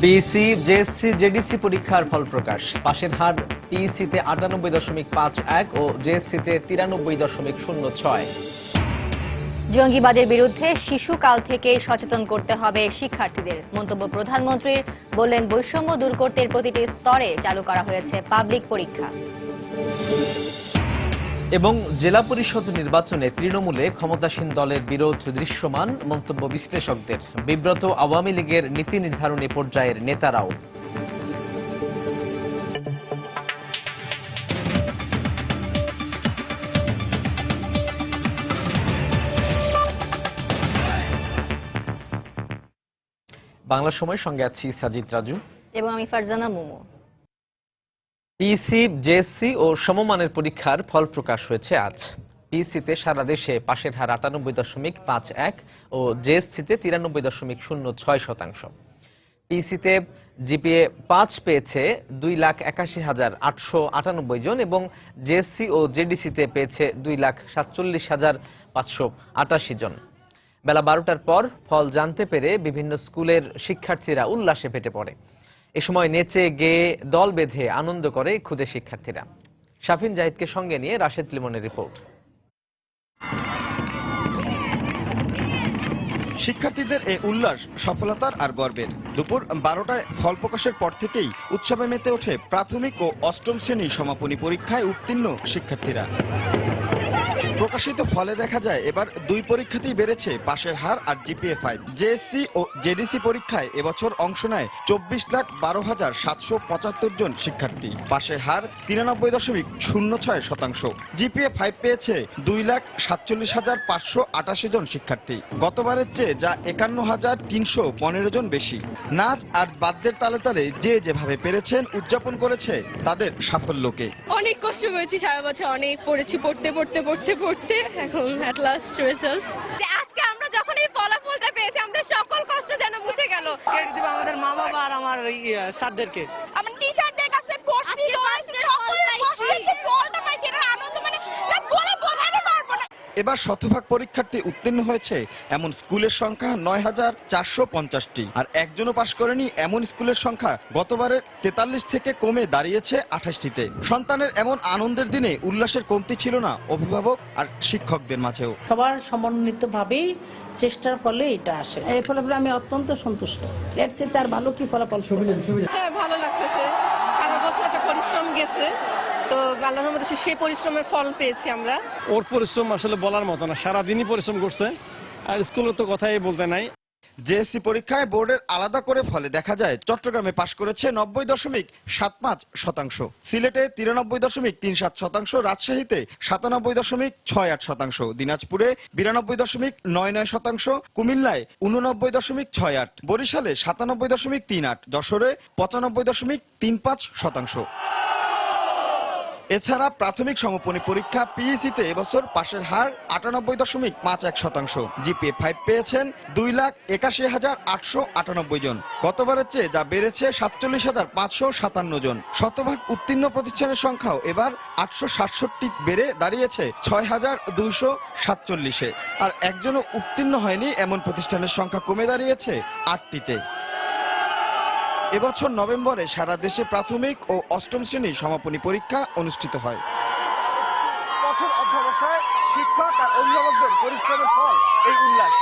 PEC, JSC, JDC পরীক্ষার ফল প্রকাশ। পাশের হার পিইসিতে 98.51 ও জেএসসিতে 93.06। জঙ্গিবাদের বিরুদ্ধে শিশুকাল থেকে সচেতন করতে হবে শিক্ষার্থীদের। মন্তব্য প্রধানমন্ত্রীর। বললেন, বৈষম্য দূর করতে প্রতিটি স্তরে চালু করা হয়েছে পাবলিক পরীক্ষা। এবং জেলা পরিষদ নির্বাচনে তৃণমূলে ক্ষমতাসীন দলের বিরোধ দৃশ্যমান। মন্তব্য বিশ্লেষকদের। বিব্রত আওয়ামী লীগের নীতি নির্ধারণী পর্যায়ের নেতারাও। বাংলা সময় সঙ্গে আছি সাজিদ রাজু এবং আমি ফারজানা মুমু। পিইসি, জেএসসি ও সমমানের পরীক্ষার ফল প্রকাশ হয়েছে আজ। পিইসিতে সারা দেশে পাশের হার 98.51 ও জেএসসিতে 93.06%। পিইসিতে জিপিএ 5 পেয়েছে 2,81,898 জন এবং জেএসসি ও জেডিসিতে পেয়েছে 2,47,588 জন। বেলা 12টার পর ফল জানতে পেরে বিভিন্ন স্কুলের শিক্ষার্থীরা উল্লাসে ফেটে পড়ে। এ সময় নেচে গেয়ে দল বেঁধে আনন্দ করে ক্ষুদে শিক্ষার্থীরা। শাফিন জাহিদকে সঙ্গে নিয়ে রাশেদ লিমনের রিপোর্ট। শিক্ষার্থীদের এই উল্লাস সফলতার আর গর্বের। দুপুর 12টায় ফল প্রকাশের পর থেকেই উৎসবে মেতে ওঠে প্রাথমিক ও অষ্টম শ্রেণীর সমাপনী পরীক্ষায় উত্তীর্ণ শিক্ষার্থীরা। প্রকাশিত ফলে দেখা যায় এবার দুই পরীক্ষাতেই বেড়েছে পাশের হার আর জিপিএ 5। জেএসসি ও জেডিসি পরীক্ষায় এবছর অংশ নেয় 24,12,775 জন শিক্ষার্থী। পাশের হার 93.06%। জিপিএ 5 পেয়েছে 2,47,588 জন শিক্ষার্থী। গতবারের চেয়ে যা 51,315 জন বেশি। নাচ আর বাদ্যের তালে তালে যে যেভাবে পেরেছেন উদযাপন করেছে তাদের সাফল্যকে। অনেক কষ্ট করেছি সারা বছর, অনেক পড়েছি, পড়তে এখন এট লাস্ট রেজাল্ট। আজকে আমরা যখন এই ফলাফলটা পেয়েছি আমাদের সকল কষ্ট যেন মুছে গেল। ক্রেডিট দিব আমাদের মা বাবা আর আমার স্যারদেরকে, আমার টিচারদের কাছে পড়ছি, ফলটা পাইছি, এটার আনন্দ মানে বলে বোঝাতে পারবো না। এবার শতভাগ পরীক্ষার্থী উত্তীর্ণ হয়েছে এমন স্কুলের সংখ্যা 9,450টি, আর একজনও পাশ করেনি এমন স্কুলের সংখ্যা গতবারের 43 থেকে কমে দাঁড়িয়েছে 28টিতে। সন্তানের এমন আনন্দের দিনে উল্লাসের কমতি ছিল না অভিভাবক আর শিক্ষকদের মাঝেও। সবার সমন্বিতভাবেই চেষ্টার ফলে এটা আসে। এই ফলাফলে আমি অত্যন্ত সন্তুষ্ট। এর চেয়ে তার ভালো কি ফলাফল? হ্যাঁ, ভালো লাগতেছে। সারা বছর একটা পরিশ্রম গেছে, তো আল্লাহর মধ্যে সেই পরিশ্রমের ফল পেয়েছি আমরা। ওর পরিশ্রম আসলে বলার মতো না, সারাদিনই পরিশ্রম করছে, আর স্কুলে তো কথাই বলতে নাই। জেএসসি পরীক্ষায় বোর্ডের আলাদা করে ফলে দেখা যায় চট্টগ্রামে পাশ করেছে 90.75%, সিলেটে 93.37%, রাজশাহীতে 97.68%, দিনাজপুরে 92.99%, কুমিল্লায় 89.68%, বরিশালে 97.38%, যশোরে 95.35%। এছাড়া প্রাথমিক সমাপনী পরীক্ষা পিইসিতে এবছর পাশের হার 98.51%। জিপিএ 5 পেয়েছেন 2,81,898 জন। গতবারের চেয়ে যা বেড়েছে 47,557 জন। শতভাগ উত্তীর্ণ প্রতিষ্ঠানের সংখ্যাও এবার 867 বেড়ে দাঁড়িয়েছে 6,247-এ। আর একজনও উত্তীর্ণ হয়নি এমন প্রতিষ্ঠানের সংখ্যা কমে দাঁড়িয়েছে 8টিতে। এবছর নভেম্বরে সারা দেশে প্রাথমিক ও অষ্টম শ্রেণীর সমাপনী পরীক্ষা অনুষ্ঠিত হয়। কঠোর অধ্যবসায়, শিক্ষক আর অভিভাবকদের পরিশ্রমের ফল এই উল্লাস।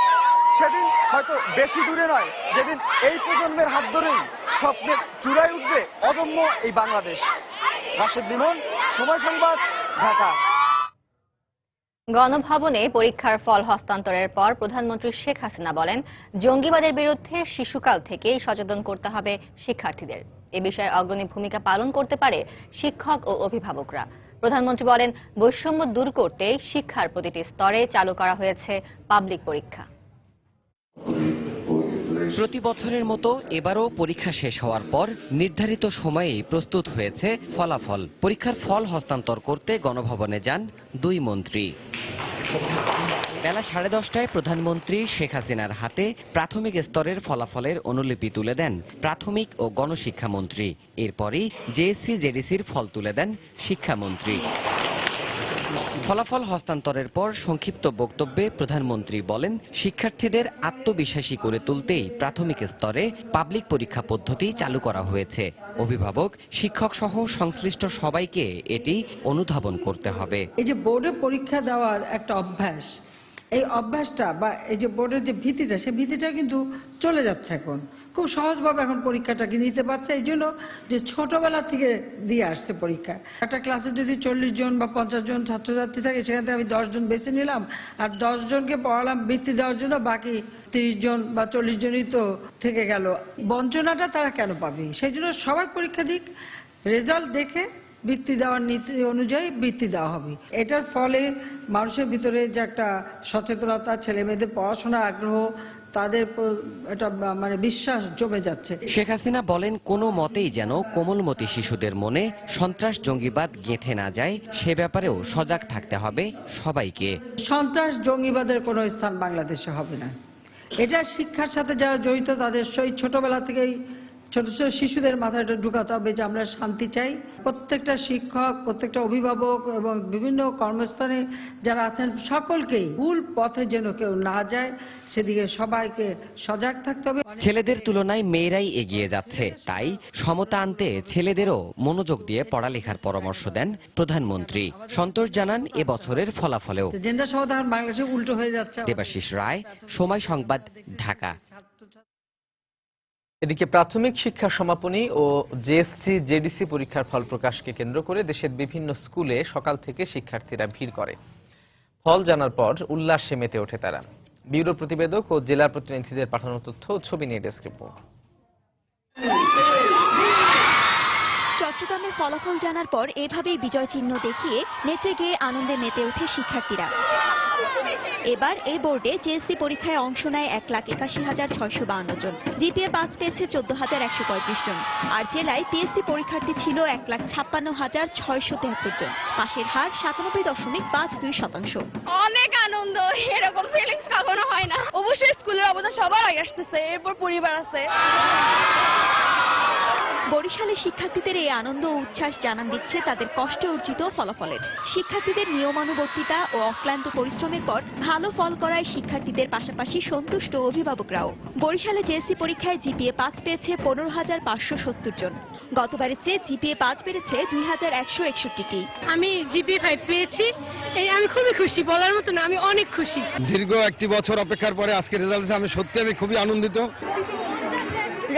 সেদিন হয়তো বেশি দূরে নয় যেদিন এই প্রজন্মের হাত ধরেই স্বপ্নের চূড়ায় উঠবে অদম্য এই বাংলাদেশ। রাশেদ লিমন, সময় সংবাদ, ঢাকা। গণভবনে পরীক্ষার ফল হস্তান্তরের পর প্রধানমন্ত্রী শেখ হাসিনা বলেন, জঙ্গিবাদের বিরুদ্ধে শিশুকাল থেকেই সচেতন করতে হবে শিক্ষার্থীদের। এ বিষয়ে অগ্রণী ভূমিকা পালন করতে পারে শিক্ষক ও অভিভাবকরা। প্রধানমন্ত্রী বলেন, বৈষম্য দূর করতে শিক্ষার প্রতিটি স্তরে চালু করা হয়েছে পাবলিক পরীক্ষা। প্রতি বছরের মতো এবারও পরীক্ষা শেষ হওয়ার পর নির্ধারিত সময়েই প্রস্তুত হয়েছে ফলাফল। পরীক্ষার ফল হস্তান্তর করতে গণভবনে যান দুই মন্ত্রী। বেলা 10:30টায় প্রধানমন্ত্রী শেখ হাসিনার হাতে প্রাথমিক স্তরের ফলাফলের অনুলিপি তুলে দেন প্রাথমিক ও গণশিক্ষামন্ত্রী। এরপরই জেএসসি জেডিসির ফল তুলে দেন শিক্ষামন্ত্রী। ফলাফল হস্তান্তরের পর সংক্ষিপ্ত বক্তব্যে প্রধানমন্ত্রী বলেন, শিক্ষার্থীদের আত্মবিশ্বাসী করে তুলতেই প্রাথমিক স্তরে পাবলিক পরীক্ষা পদ্ধতি চালু করা হয়েছে। অভিভাবক, শিক্ষক সহ সংশ্লিষ্ট সবাইকে এটি অনুধাবন করতে হবে। এই যে বোর্ডে পরীক্ষা দেওয়ার একটা অভ্যাস, এই অভ্যাসটা বা এই যে বোর্ডের যে ভীতিটা, সেই ভীতিটা কিন্তু চলে যাচ্ছে। এখন খুব সহজভাবে এখন পরীক্ষাটাকে নিতে পারছে, এই জন্য যে ছোটবেলা থেকে দিয়ে আসছে পরীক্ষা। একটা ক্লাসে যদি 40 জন বা 50 জন ছাত্রছাত্রী থাকে, সেখান থেকে আমি 10 জন বেছে নিলাম আর 10 জনকে পড়ালাম বৃত্তি দেওয়ার জন্য, বাকি 30 জন বা 40 জনই তো থেকে গেল। বঞ্চনাটা তারা কেন পাবে? সেই জন্য সবাই পরীক্ষা দিক, রেজাল্ট দেখে বৃত্তি দেওয়ার নীতি অনুযায়ী বৃত্তি দেওয়া হবে। এটার ফলে মানুষের ভিতরে যে একটা সচেতনতা, ছেলে মেয়েদের পড়াশোনার আগ্রহ, তাদের একটা মানে বিশ্বাস জমে যাচ্ছে। শেখ হাসিনা বলেন, কোনো মতেই যেন কোমলমতি শিশুদের মনে সন্ত্রাস জঙ্গিবাদ গেঁথে না যায়, সে ব্যাপারেও সজাগ থাকতে হবে সবাইকে। সন্ত্রাস জঙ্গিবাদের কোনো স্থান বাংলাদেশে হবে না। এটা শিক্ষার সাথে যারা জড়িত তাদের সেই ছোটবেলা থেকেই ছোট ছোট শিশুদের মাথায় ঢুকাতে হবে যে আমরা শান্তি চাই। প্রত্যেকটা শিক্ষক, প্রত্যেকটা অভিভাবক এবং বিভিন্ন কর্মস্থানে যারা আছেন সকলকেই ভুল পথে যেন কেউ না যায় সেদিকে সবাইকে সজাগ থাকতে হবে। ছেলেদের তুলনায় মেয়েরাই এগিয়ে যাচ্ছে, তাই সমতা আনতে ছেলেদেরও মনোযোগ দিয়ে পড়ালেখার পরামর্শ দেন প্রধানমন্ত্রী। সন্তোষ জানান এবছরের ফলাফলেও। জেন্ডার সমতা বাংলাদেশে উল্টো হয়ে যাচ্ছে। দেবাশিস রায়, সময় সংবাদ, ঢাকা। এদিকে প্রাথমিক শিক্ষা সমাপনী ও জেএসসি জেডিসি পরীক্ষার ফল প্রকাশকে কেন্দ্র করে দেশের বিভিন্ন স্কুলে সকাল থেকে শিক্ষার্থীরা ভিড় করে। ফল জানার পর উল্লাসে মেতে ওঠে তারা। ব্যুরো প্রতিবেদক ও জেলা প্রতিনিধিদের পাঠানো তথ্য ও ছবি নিয়ে ডেস্ক রিপোর্ট। চট্টগ্রামের ফলাফল জানার পর এভাবেই বিজয় চিহ্ন দেখিয়ে নেচে গিয়ে আনন্দে মেতে ওঠে শিক্ষার্থীরা। এবার এই বোর্ডে জেএসসি পরীক্ষায় অংশ নেয় 1,81,652 জন। জিপিএ 5 পেয়েছে 14,135 জন। আর জেলায় পিএসসি পরীক্ষার্থী ছিল 1,56,673 জন। পাশের হার 97.52%। অনেক আনন্দ, এরকম ফিলিংস কখনো হয় না। অবশ্যই স্কুলের অবদান সবার আগে আসতেছে, এরপর পরিবার আছে। বরিশালের শিক্ষার্থীদের এই আনন্দ ও উচ্ছ্বাস জানান দিচ্ছে তাদের কষ্টে অর্জিত ফলাফলের। শিক্ষার্থীদের নিয়মানুবর্তিতা ও অক্লান্ত পরিশ্রমের পর ভালো ফল করায় শিক্ষার্থীদের পাশাপাশি সন্তুষ্ট অভিভাবকরাও। বরিশালে জেএসসি পরীক্ষায় জিপিএ 5 পেয়েছে 15,570 জন। গতবারের চেয়ে জিপিএ 5 বেড়েছে 2,161টি। আমি জিপিএ 5 পেয়েছি, আমি খুবই খুশি, বলার মতো না, আমি অনেক খুশি। দীর্ঘ একটি বছর অপেক্ষার পরে আজকে রেজাল্ট আমি খুবই আনন্দিত।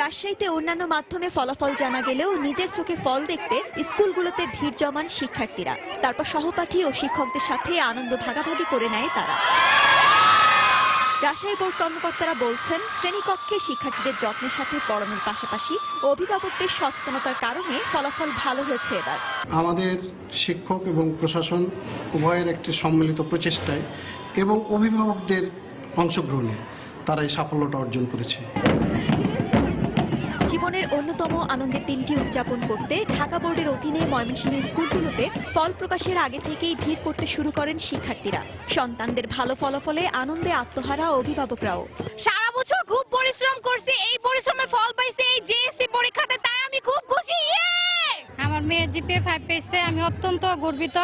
রাজশাহীতে অন্যান্য মাধ্যমে ফলাফল জানা গেলেও নিজের চোখে ফল দেখতে স্কুলগুলোতে ভিড় জমান শিক্ষার্থীরা। তারপর সহপাঠী ও শিক্ষকদের সাথে আনন্দ ভাগাভাগি করে নেয় তারা। রাজশাহী বোর্ড কর্মকর্তারা বলছেন, শ্রেণীকক্ষে শিক্ষার্থীদের যত্নের সাথে পড়ানোর পাশাপাশি অভিভাবকদের সচেতনতার কারণে ফলাফল ভালো হয়েছে এবার। আমাদের শিক্ষক এবং প্রশাসন উভয়ের একটি সম্মিলিত প্রচেষ্টায় এবং অভিভাবকদের অংশগ্রহণে তারা এই সাফল্যটা অর্জন করেছে। জীবনের অন্যতম আনন্দের দিনটি উদযাপন করতে ঢাকা বোর্ডের অধীনে ময়মনসিংহের স্কুলগুলোতে ফল প্রকাশের আগে থেকেই ভিড় করতে শুরু করেন শিক্ষার্থীরা। সন্তানদের ভালো ফলাফলে আনন্দে আত্মহারা অভিভাবকরাও। সারা বছর খুব পরিশ্রম করছি, এই পরিশ্রমের ফল পাইছে এই জেএসসি পরীক্ষাতে, তাই আমি খুব খুশি। আমার মেয়ে জিপিএ 5 পেয়েছে, আমি অত্যন্ত গর্বিত।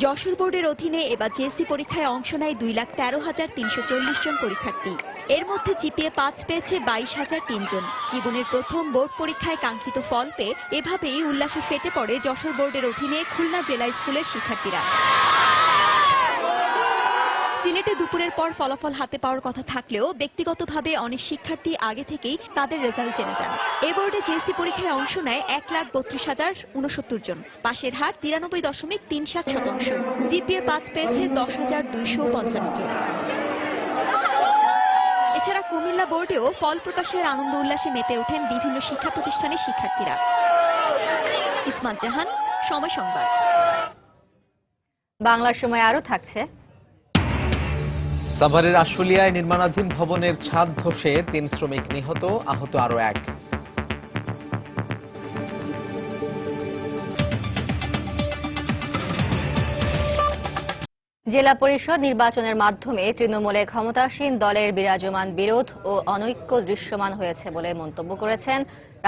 যশোর বোর্ডের অধীনে এবার জেএসসি পরীক্ষায় অংশ নেয় 2,13,340 জন পরীক্ষার্থী। এর মধ্যে জিপিএ 5 পেয়েছে 22,003 জন। জীবনের প্রথম বোর্ড পরীক্ষায় কাঙ্ক্ষিত ফল পেয়ে এভাবেই উল্লাসে ফেটে পড়ে যশোর বোর্ডের অধীনে খুলনা জেলা স্কুলের শিক্ষার্থীরা। সিলেটে দুপুরের পর ফলাফল হাতে পাওয়ার কথা থাকলেও ব্যক্তিগতভাবে অনেক শিক্ষার্থী আগে থেকেই তাদের রেজাল্ট জেনে যান। এ বোর্ডে জেএসসি পরীক্ষায় অংশ নেয় 1,32,069 জন। পাশের হার 93.37%। জিপিএ 5 পেয়েছে 10,255 জন। এছাড়া কুমিল্লা বোর্ডেও ফল প্রকাশের আনন্দ উল্লাসে মেতে ওঠেন বিভিন্ন শিক্ষা প্রতিষ্ঠানের শিক্ষার্থীরা। ইসমাত জাহান, সময় সংবাদ। বাংলার সময় আরো থাকছে। সাভারের আশুলিয়ায় নির্মাণাধীন ভবনের ছাদ ধসে 3 শ্রমিক নিহত, আহত আরো 1। জেলা পরিষদ নির্বাচনের মাধ্যমে তৃণমূলে ক্ষমতাসীন দলের বিরাজমান বিরোধ ও অনৈক্য দৃশ্যমান হয়েছে বলে মন্তব্য করেছেন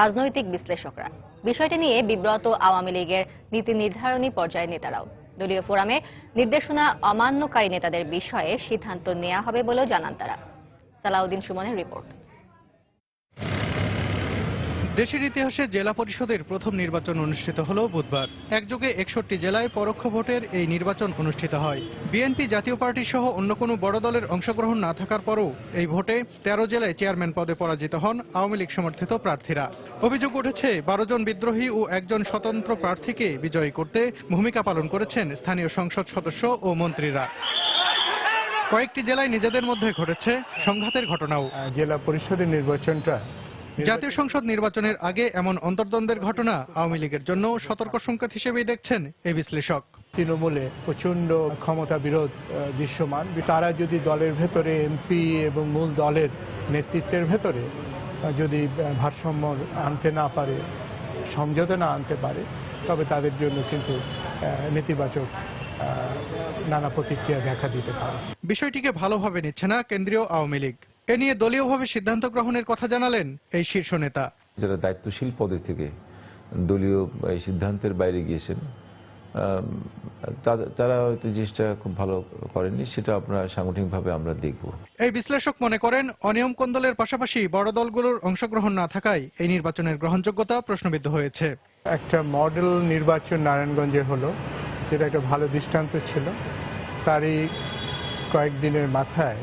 রাজনৈতিক বিশ্লেষকরা। বিষয়টি নিয়ে বিব্রত আওয়ামী লীগের নীতি নির্ধারণী পর্যায়ের নেতারাও। দলীয় ফোরামে নির্দেশনা অমান্যকারী নেতাদের বিষয়ে সিদ্ধান্ত নেওয়া হবে বলেও জানান তারা। সালাউদ্দিন সুমনের রিপোর্ট। দেশের ইতিহাসে জেলা পরিষদের প্রথম নির্বাচন অনুষ্ঠিত হলো বুধবার। একযোগে 61 জেলায় পরোক্ষ ভোটের এই নির্বাচন অনুষ্ঠিত হয়। বিএনপি জাতীয় পার্টি সহ অন্য কোনো বড় দলের অংশগ্রহণ না থাকার পরও এই ভোটে 13 জেলায় চেয়ারম্যান পদে পরাজিত হন আওয়ামী লীগ সমর্থিত প্রার্থীরা। অভিযোগ উঠেছে 12 জন বিদ্রোহী ও একজন স্বতন্ত্র প্রার্থীকে বিজয়ী করতে ভূমিকা পালন করেছেন স্থানীয় সংসদ সদস্য ও মন্ত্রীরা। কয়েকটি জেলায় নিজেদের মধ্যে ঘটেছে সংঘাতের ঘটনাও। জেলা পরিষদের নির্বাচনটা জাতীয় সংসদ নির্বাচনের আগে এমন অন্তর্দ্বন্দ্বের ঘটনা আওয়ামী লীগের জন্য সতর্ক সংকেত হিসেবেই দেখছেন এই বিশ্লেষক। তৃণমূলে প্রচন্ড ক্ষমতা বিরোধ দৃশ্যমান। তারা যদি দলের ভেতরে এমপি এবং মূল দলের নেতৃত্বের ভেতরে যদি ভারসাম্য আনতে না পারে, সমঝোতা না আনতে পারে, তবে তাদের জন্য কিন্তু নেতিবাচক নানা প্রতিক্রিয়া দেখা দিতে পারে। বিষয়টিকে ভালোভাবে নিচ্ছে না কেন্দ্রীয় আওয়ামী লীগ। এ নিয়ে দলীয়ভাবে সিদ্ধান্ত গ্রহণের কথা জানালেন এই শীর্ষ নেতা। যারা দায়িত্বশীল পদে থেকে দলীয় সিদ্ধান্তের বাইরে গিয়েছেন, তারা হয়তো জিনিসটা খুব ভালো করেননি, সেটা আপনারা সাংগঠনিকভাবে আমরা দেখব। এই বিশ্লেষক মনে করেন অনিয়ম কোন্দলের পাশাপাশি বড় দলগুলোর অংশগ্রহণ না থাকায় এই নির্বাচনের গ্রহণযোগ্যতা প্রশ্নবিদ্ধ হয়েছে। একটা মডেল নির্বাচন নারায়ণগঞ্জে হলো, যেটা একটা ভালো দৃষ্টান্ত ছিল। তারই কয়েকদিনের মাথায়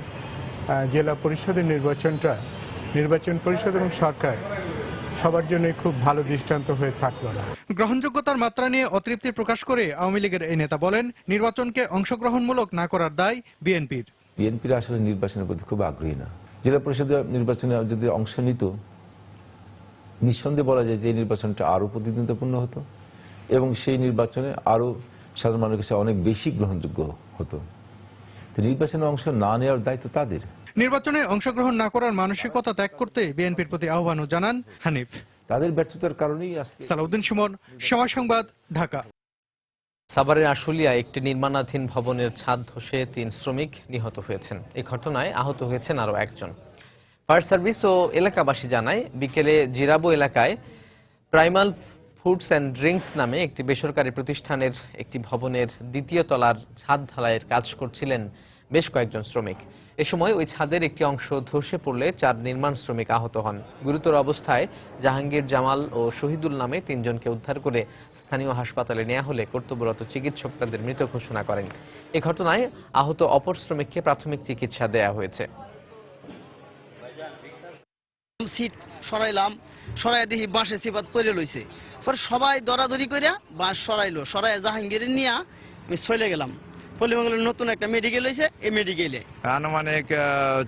জেলা পরিষদের নির্বাচনটা নির্বাচন পরিষদ এবং সরকার সবার জন্য খুব ভালো দৃষ্টান্ত হয়ে থাকলো না। গ্রহণযোগ্যতার মাত্রা নিয়ে অতৃপ্তি প্রকাশ করে আওয়ামী লীগের এই নেতা বলেন, নির্বাচনকে অংশগ্রহণমূলক না করার দায় বিএনপির। বিএনপির আসলে নির্বাচনের প্রতি খুব আগ্রহী না। জেলা পরিষদ নির্বাচনে যদি অংশ নিত, নিঃসন্দেহে বলা যায় যে এই নির্বাচনটা আরো প্রতিদ্বন্দ্বিতাপূর্ণ হতো এবং সেই নির্বাচনে আরো সাধারণ মানুষের কাছে অনেক বেশি গ্রহণযোগ্য হতো। নির্বাচনে অংশ না নেওয়ার দায়িত্ব তাদের। নির্বাচনে অংশগ্রহণ না করার মানসিকতা ত্যাগ করতে বিএনপির প্রতি আহ্বানও জানান হানিফ। তাদের ব্যর্থতার কারণেই সালাউদ্দিন সুমন, সময় সংবাদ, ঢাকা। সাভারের আশুলিয়া একটি নির্মাণাধীন ভবনের ছাদ ধসে 3 শ্রমিক নিহত হয়েছেন। এই ঘটনায় আহত হয়েছেন আরো একজন। ফায়ার সার্ভিস ও এলাকাবাসী জানায়, বিকেলে জিরাবো এলাকায় প্রাইমাল ফুডস অ্যান্ড ড্রিঙ্কস নামে একটি বেসরকারি প্রতিষ্ঠানের একটি ভবনের 2য় তলার ছাদ ঢালাইয়ের কাজ করছিলেন বেশ কয়েকজন শ্রমিক। এ সময় ওই ছাদের একটি অংশ ধসে পড়লে 4 নির্মাণ শ্রমিক আহত হন। গুরুতর অবস্থায় জাহাঙ্গীর জামাল ও শহীদুল নামে 3 জনকে উদ্ধার করে স্থানীয় হাসপাতালে নেওয়া হলে কর্তব্যরত চিকিৎসক তাদের মৃত ঘোষণা করেন। এ ঘটনায় আহত অপর শ্রমিককে প্রাথমিক চিকিৎসা দেওয়া হয়েছে। সিট সরাইলাম, সরাই দেখি বাঁশে চিপাত পড়ে লইছে। পরে সবাই দরাদরি করে বাঁশ সরাইলো, সরাই জাহাঙ্গীর নিয়ে আমি চলে গেলাম। পল্লীমঙ্গলের নতুন একটা মেডিকেল হয়েছে, এই মেডিকেলে আনুমানিক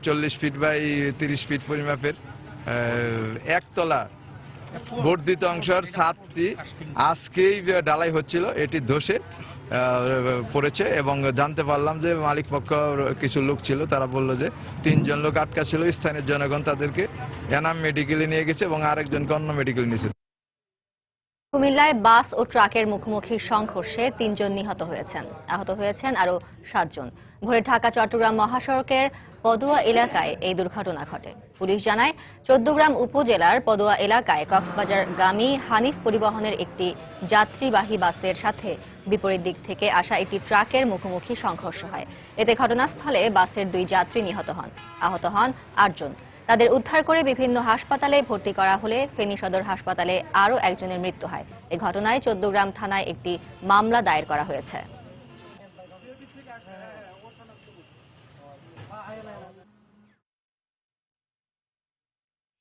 40 ফিট বাই 30 ফিট পরিমাপের একতলা বর্ধিত অংশের ছাদটি আজকেই ঢালাই হচ্ছিল, এটি ধসে পড়েছে এবং জানতে পারলাম যে মালিক পক্ষ কিছু লোক ছিল, তারা বললো যে 3 জন লোক আটকা ছিল। স্থানীয় জনগণ তাদেরকে এনাম মেডিকেলে নিয়ে গেছে এবং আরেকজনকে অন্য মেডিকেল নিয়েছে। কুমিল্লায় বাস ও ট্রাকের মুখোমুখি সংঘর্ষে 3 জন নিহত হয়েছেন, আহত হয়েছেন আরো 7 জন। ভোরে ঢাকা চট্টগ্রাম মহাসড়কের পদুয়া এলাকায় এই দুর্ঘটনা ঘটে। পুলিশ জানায়, 14গ্রাম উপজেলার পদুয়া এলাকায় কক্সবাজার গামী হানিফ পরিবহনের একটি যাত্রীবাহী বাসের সাথে বিপরীত দিক থেকে আসা একটি ট্রাকের মুখোমুখি সংঘর্ষ হয়। এতে ঘটনাস্থলে বাসের 2 যাত্রী নিহত হন, আহত হন 8 জন। তাদের উদ্ধার করে বিভিন্ন হাসপাতালে ভর্তি করা হলে ফেনী সদর হাসপাতালে আরও একজনের মৃত্যু হয়। এই ঘটনায় 14গ্রাম থানায় একটি মামলা দায়ের করা হয়েছে।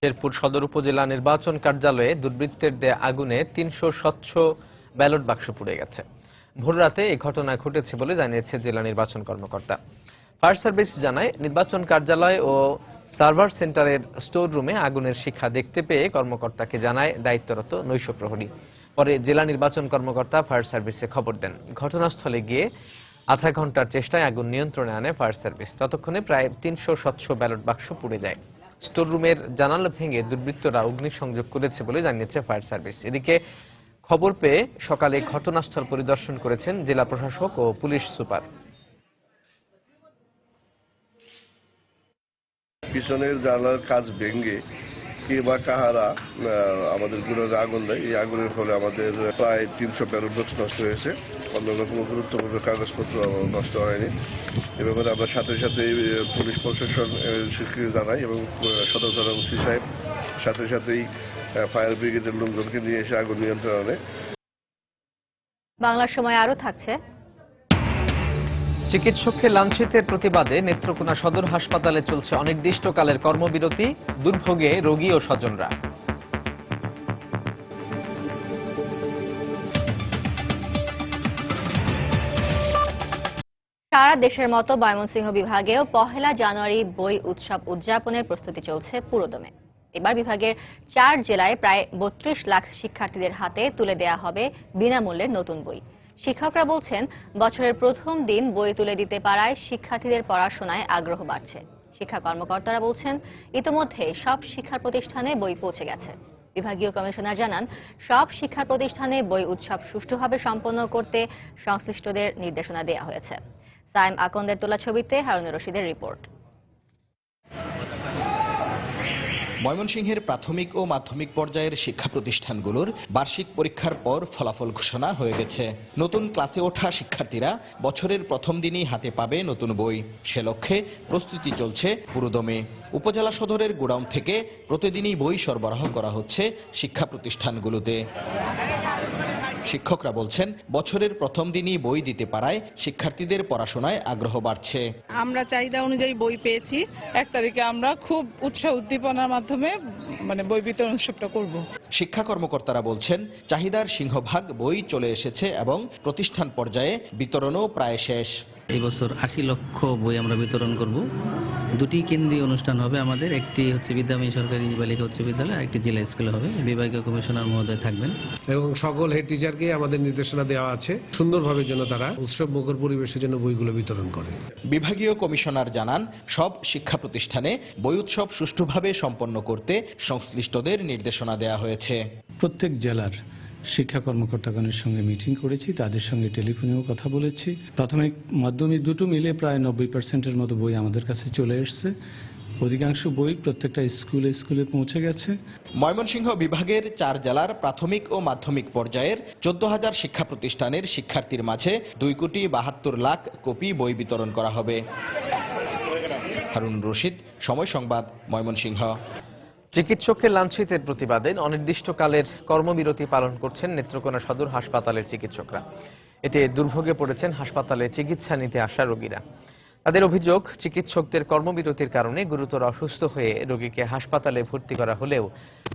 শেরপুর সদর উপজেলা নির্বাচন কার্যালয়ে দুর্বৃত্তের দেয়া আগুনে 300 স্বচ্ছ ব্যালট বাক্স পুড়ে গেছে। ভোররাতে এই ঘটনা ঘটেছে বলে জানিয়েছে জেলা নির্বাচন কর্মকর্তা। ফায়ার সার্ভিস জানায়, নির্বাচন কার্যালয় ও সার্ভার সেন্টারের স্টোর রুমে আগুনের শিখা দেখতে পেয়ে কর্মকর্তাকে জানায় দায়িত্বরত নৈশ প্রহরী। পরে জেলা নির্বাচন কর্মকর্তা ফায়ার সার্ভিসে খবর দেন। ঘটনাস্থলে গিয়ে আধা ঘন্টার চেষ্টায় আগুন নিয়ন্ত্রণে আনে ফায়ার সার্ভিস। ততক্ষণে প্রায় 300 স্বচ্ছ ব্যালট বাক্স পুড়ে যায়। স্টোর রুমের জানালা ভেঙে দুর্বৃত্তরা অগ্নিসংযোগ করেছে বলে জানিয়েছে ফায়ার সার্ভিস। এদিকে খবর পেয়ে সকালে ঘটনাস্থল পরিদর্শন করেছেন জেলা প্রশাসক ও পুলিশ সুপার। পিছনের জানালার কাজ ভেঙে কে বা কাহারা আমাদের গুণারে আগুন দেয়। এই আগুনের ফলে আমাদের প্রায় 300 ব্যারেল বক্স নষ্ট হয়েছে। অন্যান্য কোনো গুরুত্বপূর্ণ কাগজপত্র নষ্ট হয়নি। এ ব্যাপারে আমরা সাথে সাথে পুলিশ প্রশাসন স্বীকৃতি জানাই এবং সদর থানার ওসি সাহেব সাথে সাথেই ফায়ার ব্রিগেডের লোকজনকে নিয়ে এসে আগুন নিয়ন্ত্রণে। বাংলার সময় আরো থাকছে। চিকিৎসককে লাঞ্ছিতের প্রতিবাদে নেত্রকোনা সদর হাসপাতালে চলছে অনির্দিষ্টকালের কর্মবিরতি, দুর্ভোগে রোগী ও স্বজনরা। সারা দেশের মতো ময়মনসিংহ বিভাগেও 1 জানুয়ারি বই উৎসব উদযাপনের প্রস্তুতি চলছে পুরোদমে। এবার বিভাগের 4 জেলায় প্রায় 32 লাখ শিক্ষার্থীদের হাতে তুলে দেয়া হবে বিনামূল্যের নতুন বই। শিক্ষকরা বলছেন, বছরের প্রথম দিন বই তুলে দিতে পারায় শিক্ষার্থীদের পড়াশোনায় আগ্রহ বাড়ছে। শিক্ষা কর্মকর্তারা বলছেন, ইতোমধ্যে সব শিক্ষা প্রতিষ্ঠানে বই পৌঁছে গেছে। বিভাগীয় কমিশনার জানান, সব শিক্ষা প্রতিষ্ঠানে বই উৎসব সুষ্ঠুভাবে সম্পন্ন করতে সংশ্লিষ্টদের নির্দেশনা দেওয়া হয়েছে। সাইম আকন্দের তোলা ছবিতে হারুনুর রশিদের রিপোর্ট। ময়মনসিংহের প্রাথমিক ও মাধ্যমিক পর্যায়ের শিক্ষা প্রতিষ্ঠানগুলোর বার্ষিক পরীক্ষার পর ফলাফল ঘোষণা হয়ে গেছে। নতুন ক্লাসে ওঠা শিক্ষার্থীরা বছরের প্রথম দিনই হাতে পাবে নতুন বই। সে লক্ষ্যে প্রস্তুতি চলছে পুরোদমে। উপজেলা সদরের গোডাউন থেকে প্রতিদিনই বই সরবরাহ করা হচ্ছে শিক্ষা প্রতিষ্ঠানগুলোতে। শিক্ষকরা বলছেন, বছরের প্রথম দিনই বই দিতে পারায় শিক্ষার্থীদের পড়াশোনায় আগ্রহ বাড়ছে। আমরা চাহিদা অনুযায়ী বই পেয়েছি। 1 তারিখে আমরা খুব উৎসাহ উদ্দীপনার মাধ্যমে বই বিতরণ উৎসবটা করব। শিক্ষা কর্মকর্তারা বলছেন, চাহিদার সিংহভাগ বই চলে এসেছে এবং প্রতিষ্ঠান পর্যায়ে বিতরণও প্রায় শেষ। এই বছর 80 লক্ষ বই আমরা বিতরণ করব। 2টি কেন্দ্রীয় অনুষ্ঠান হবে আমাদের, একটি হচ্ছে বিদ্যাময়ী সরকারি বালিকা উচ্চ বিদ্যালয়, একটি জেলা স্কুলে হবে। বিভাগীয় কমিশনার মহোদয় থাকবেন এবং সকল হেড টিচারকে আমাদের নির্দেশনা দেওয়া আছে সুন্দরভাবে যেন তারা উৎসব মুখর পরিবেশের জন্য বইগুলো বিতরণ করে। বিভাগীয় কমিশনার জানান, সব শিক্ষা প্রতিষ্ঠানে বই উৎসব সুষ্ঠুভাবে সম্পন্ন করতে সংশ্লিষ্টদের নির্দেশনা দেওয়া হয়েছে। প্রত্যেক জেলার শিক্ষা কর্মকর্তাগণের সঙ্গে মিটিং করেছি, তাদের সঙ্গে টেলিফোনেও কথা বলেছি। প্রাথমিক মাধ্যমিক দুটো মিলে প্রায় 90% মতো বই আমাদের কাছে চলে এসছে। অধিকাংশ বই প্রত্যেকটা স্কুলে স্কুলে পৌঁছে গেছে। ময়মনসিংহ বিভাগের 4 জেলার প্রাথমিক ও মাধ্যমিক পর্যায়ের 14,000 শিক্ষা প্রতিষ্ঠানের শিক্ষার্থীর মাঝে 2,72,00,000 কপি বই বিতরণ করা হবে। হারুন রশিদ, সময় সংবাদ, ময়মনসিংহ। চিকিৎসককে লাঞ্ছিতের প্রতিবাদে অনির্দিষ্টকালের কর্মবিরতি পালন করছেন নেত্রকোনা সদর হাসপাতালের চিকিৎসকরা। এতে দুর্ভোগে পড়েছেন হাসপাতালে চিকিৎসা নিতে আসা রোগীরা। তাদের অভিযোগ, চিকিৎসকদের কর্মবিরতির কারণে গুরুতর অসুস্থ হয়ে রোগীকে হাসপাতালে ভর্তি করা হলেও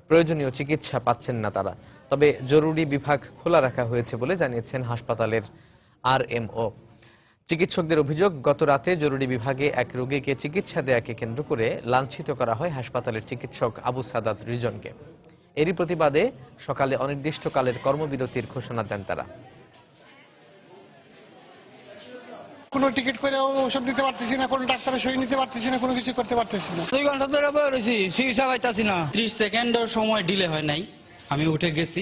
প্রয়োজনীয় চিকিৎসা পাচ্ছেন না তারা। তবে জরুরি বিভাগ খোলা রাখা হয়েছে বলে জানিয়েছেন হাসপাতালের আরএমও। চিকিৎসকদের অভিযোগ, গত রাতে জরুরি বিভাগে এক রোগীকে চিকিৎসা দেয়াকে কেন্দ্র করে লাঞ্ছিত করা হয় হাসপাতালের চিকিৎসক আবু সাদাত রিজনকে। এরই প্রতিবাদে সকালে অনির্দিষ্টকালের কর্মবিরতির ঘোষণা দেন তারা। কোনো টিকিট করে ওষুধ দিতে পারতেছি না, কোনো ডাক্তারের সই নিতে পারতেছি না, কোনো কিছু করতে পারতেছি না। 2 ঘন্টা ধরে বসে রয়েছি, চিকিৎসা পাইতাছি না। 30 সেকেন্ডের সময় ডিলে হয় নাই। আমি উঠে গেছি,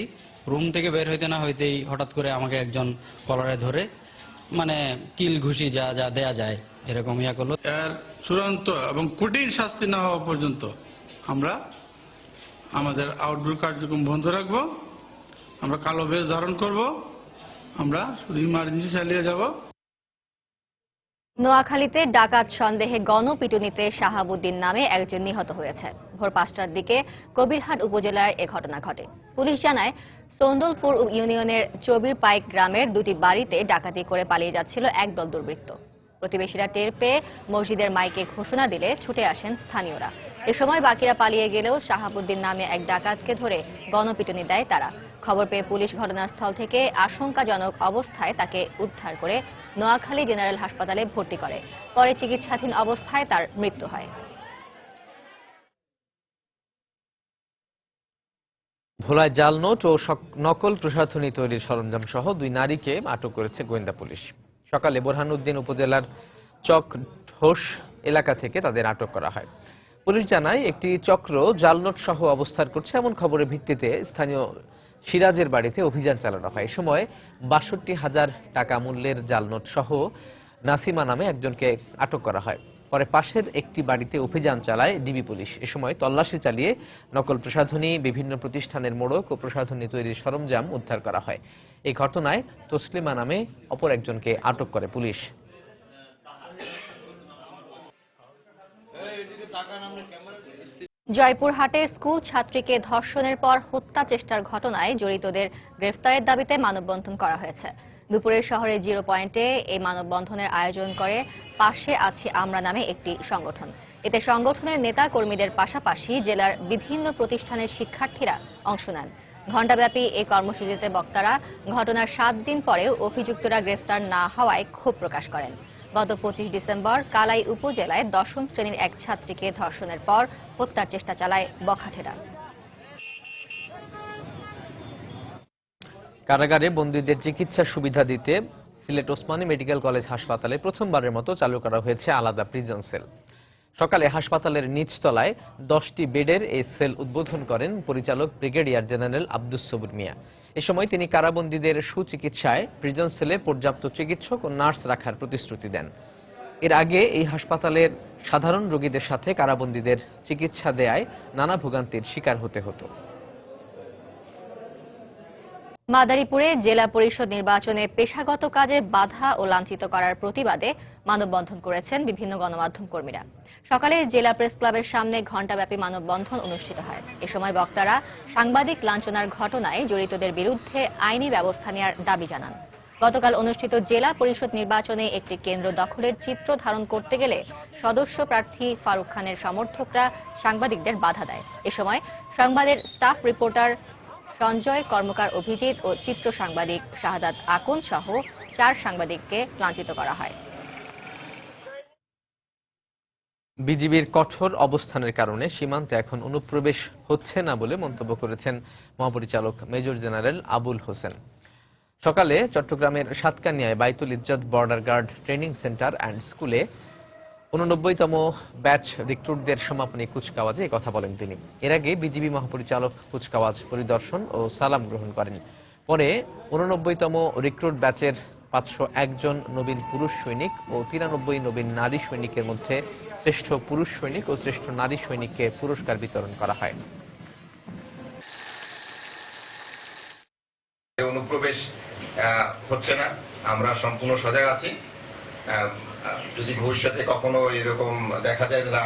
রুম থেকে বের হইতে না হইতেই হঠাৎ করে আমাকে একজন কলারে ধরে কিল ঘুষি যা যা দেয়া যায় এরকম ইয়া করলো। এর চূড়ান্ত এবং কঠিন শাস্তি না হওয়া পর্যন্ত আমরা আমাদের আউটডোর কার্যক্রম বন্ধ রাখবো। আমরা কালো বেশ ধারণ করব। আমরা শুধু ইমার্জেন্সি চালিয়ে যাব। নোয়াখালীতে ডাকাত সন্দেহে গণপিটুনিতে শাহাবুদ্দিন নামে একজন নিহত হয়েছে। ভোর 5টার দিকে কবিরহাট উপজেলার এ ঘটনা ঘটে। পুলিশ জানায়, সন্দলপুর ইউনিয়নের চবির পাইক গ্রামের 2টি বাড়িতে ডাকাতি করে পালিয়ে যাচ্ছিল একদল দুর্বৃত্ত। প্রতিবেশীরা টের পেয়ে মসজিদের মাইকে ঘোষণা দিলে ছুটে আসেন স্থানীয়রা। এ সময় বাকিরা পালিয়ে গেলেও শাহাবুদ্দিন নামে এক ডাকাতকে ধরে গণপিটুনি দেয় তারা। খবর পেয়ে পুলিশ ঘটনাস্থল থেকে আশঙ্কাজনক অবস্থায় তাকে উদ্ধার করে নোয়াখালী জেনারেল হাসপাতালে ভর্তি করে। পরে চিকিৎসাধীন অবস্থায় তার মৃত্যু হয়। ভোলায় জাল নোট ও নকল প্রসাধনী তৈরির সরঞ্জাম সহ 2 নারীকে আটক করেছে গোয়েন্দা পুলিশ। সকালে বোরহানউদ্দিন উপজেলার চক ঢোস এলাকা থেকে তাদের আটক করা হয়। পুলিশ জানায়, একটি চক্র জাল নোট সহ অবস্থান করছে এমন খবরের ভিত্তিতে স্থানীয় সিরাজের বাড়িতে অভিযান চালানো হয়। এ সময় 62,000 টাকা মূল্যের জাল নোট সহ নাসিমা নামে একজনকে আটক করা হয়। পরে পাশের একটি বাড়িতে অভিযান চালায় ডিবি পুলিশ। এ সময় তল্লাশি চালিয়ে নকল প্রসাধনী, বিভিন্ন প্রতিষ্ঠানের মোড়ক ও প্রসাধনী তৈরির সরঞ্জাম উদ্ধার করা হয়। এই ঘটনায় তসলিমা নামে অপর একজনকে আটক করে পুলিশ। জয়পুরহাটে স্কুল ছাত্রীকে ধর্ষণের পর হত্যা চেষ্টার ঘটনায় জড়িতদের গ্রেফতারের দাবিতে মানববন্ধন করা হয়েছে। দুপুরে শহরের জিরো পয়েন্টে এই মানববন্ধনের আয়োজন করে পাশে আছি আমরা নামে একটি সংগঠন। এতে সংগঠনের নেতা কর্মীদের পাশাপাশি জেলার বিভিন্ন প্রতিষ্ঠানের শিক্ষার্থীরা অংশ নেন। ঘণ্টাব্যাপী এই কর্মসূচিতে বক্তারা ঘটনার 7 দিন পরেও অভিযুক্তরা গ্রেফতার না হওয়ায় ক্ষোভ প্রকাশ করেন। গত 25 ডিসেম্বর কালাই উপজেলায় 10ম শ্রেণীর এক ছাত্রীকে ধর্ষণের পর হত্যার চেষ্টা চালায় বখাটেরা। কারাগারে বন্দীদের চিকিৎসার সুবিধা দিতে সিলেট ওসমানী মেডিকেল কলেজ হাসপাতালে প্রথমবারের মতো চালু করা হয়েছে আলাদা প্রিজন সেল। সকালে হাসপাতালের নিচতলায় 10টি বেডের এই সেল উদ্বোধন করেন পরিচালক ব্রিগেডিয়ার জেনারেল আব্দুস সবুর মিয়া। এ সময় তিনি কারাবন্দীদের সুচিকিৎসায় প্রিজন সেলে পর্যাপ্ত চিকিৎসক ও নার্স রাখার প্রতিশ্রুতি দেন। এর আগে এই হাসপাতালের সাধারণ রোগীদের সাথে কারাবন্দীদের চিকিৎসা দেয়ায় নানা ভোগান্তির শিকার হতে হতো। মাদারীপুরে জেলা পরিষদ নির্বাচনে পেশাগত কাজে বাধা ও লাঞ্ছিত করার প্রতিবাদে মানববন্ধন করেছেন বিভিন্ন গণমাধ্যম কর্মীরা। সকালে জেলা প্রেস ক্লাবের সামনে ঘণ্টাব্যাপী মানববন্ধন অনুষ্ঠিত হয়। এ সময় বক্তারা সাংবাদিক লাঞ্ছনার ঘটনায় জড়িতদের বিরুদ্ধে আইনি ব্যবস্থা নেওয়ার দাবি জানান। গতকাল অনুষ্ঠিত জেলা পরিষদ নির্বাচনে একটি কেন্দ্র দখলের চিত্র ধারণ করতে গেলে সদস্য প্রার্থী ফারুক খানের সমর্থকরা সাংবাদিকদের বাধা দেয়। এ সময় সংবাদের স্টাফ রিপোর্টার সঞ্জয় কর্মকার অভিজিৎ ও চিত্র সাংবাদিক শাহাদাত আকন সহ 4 সাংবাদিককে লাঞ্ছিত করা হয়। বিজিবির কঠোর অবস্থানের কারণে সীমান্তে এখন অনুপ্রবেশ হচ্ছে না বলে মন্তব্য করেছেন মহাপরিচালক মেজর জেনারেল আবুল হোসেন। সকালে চট্টগ্রামের সাতকানিয়ায় Baitul Izzat border guard training centre and স্কুলে 89তম ব্যাচ রিক্রুটদের সমাপনী কুচকাওয়াজে কথা বলেন তিনি। এর আগে বিজিবি মহাপরিচালক কুচকাওয়াজ পরিদর্শন ও সালাম গ্রহণ করেন। পরে 89তম রিক্রুট ব্যাচের 501 জন নবীন পুরুষ সৈনিক ও 93 নবীন নারী সৈনিকের মধ্যে শ্রেষ্ঠ পুরুষ সৈনিক ও শ্রেষ্ঠ নারী সৈনিককে পুরস্কার বিতরণ করা হয়। অনুপ্রবেশ হচ্ছে না, আমরা সম্পূর্ণ সজাগ আছি। যদি ভবিষ্যতে কখনো এরকম দেখা যায় তাহলে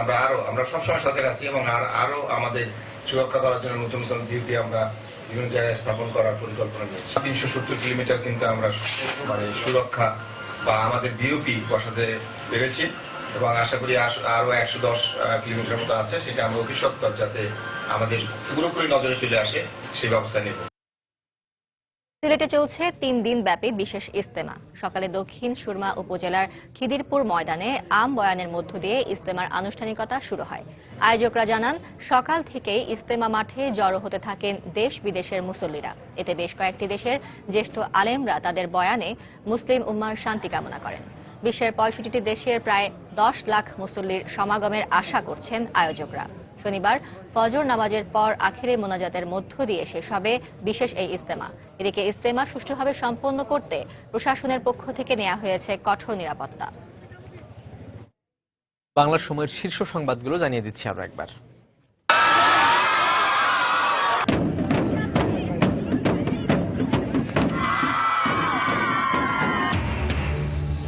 আমরা সবসময় সজাগ আছি এবং আরো আমাদের সুরক্ষা করার জন্য নতুন নতুন ডিউটি আমরা বিভিন্ন জায়গায় স্থাপন করার পরিকল্পনা নিয়েছি। 370 কিলোমিটার কিন্তু আমরা সুরক্ষা বা আমাদের বিওপি বসাতে পেরেছি এবং আশা করি আরো 110 কিলোমিটার মতো আছে, সেটা আমরা অতি সত্বর যাতে আমাদের পুরোপুরি নজরে চলে আসে সেই ব্যবস্থা নেব। সিলেটে চলছে 3 দিন ব্যাপী বিশেষ ইজতেমা। সকালে দক্ষিণ সুরমা উপজেলার খিদিরপুর ময়দানে আম বয়ানের মধ্য দিয়ে ইজতেমার আনুষ্ঠানিকতা শুরু হয়। আয়োজকরা জানান, সকাল থেকেই ইজতেমা মাঠে জড়ো হতে থাকেন দেশ বিদেশের মুসল্লিরা। এতে বেশ কয়েকটি দেশের জ্যেষ্ঠ আলেমরা তাদের বয়ানে মুসলিম উম্মার শান্তি কামনা করেন। বিশ্বের 65টি দেশের প্রায় 10 লাখ মুসল্লির সমাগমের আশা করছেন আয়োজকরা। শনিবার ফজর নামাজের পর আখিরে মোনাজাতের মধ্য দিয়ে শেষ হবে বিশেষ এই ইজতেমা। এদিকে ইজতেমা সুষ্ঠুভাবে সম্পন্ন করতে প্রশাসনের পক্ষ থেকে নেওয়া হয়েছে কঠোর নিরাপত্তা। বাংলা সময়ের শীর্ষ সংবাদগুলো জানিয়ে দিচ্ছি আরো একবার।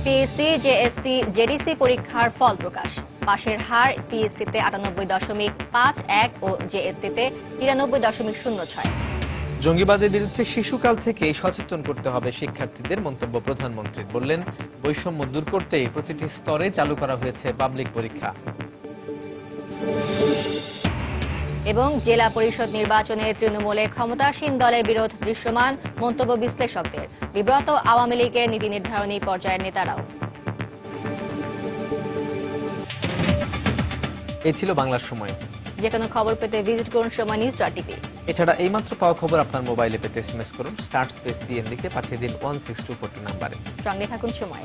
পিএসসি, জেএসসি, জেডিসি পরীক্ষার ফল প্রকাশ। পাশের হার পিএসসিতে 98.51 ও জেএসসিতে 93.06। জঙ্গিবাদের বিরুদ্ধে শিশুকাল থেকেই সচেতন করতে হবে শিক্ষার্থীদের, মন্তব্য প্রধানমন্ত্রীর। বললেন, বৈষম্য দূর করতেই প্রতিটি স্তরে চালু করা হয়েছে পাবলিক পরীক্ষা। এবং জেলা পরিষদ নির্বাচনে তৃণমূলে ক্ষমতাসীন দলের বিরোধ দৃশ্যমান, মন্তব্য বিশ্লেষকদের। বিব্রত আওয়ামী লীগের নীতি নির্ধারণী পর্যায়ের নেতারাও। এই ছিল বাংলার সময়। যে কোনো খবর পেতে ভিজিট করুন সময়.news.tv। এছাড়া এইমাত্র পাওয়া খবর আপনার মোবাইলে পেতে SMS করুন *PN লিখে পাঠিয়ে দিন 16242 নম্বরে। সঙ্গে থাকুন সময়।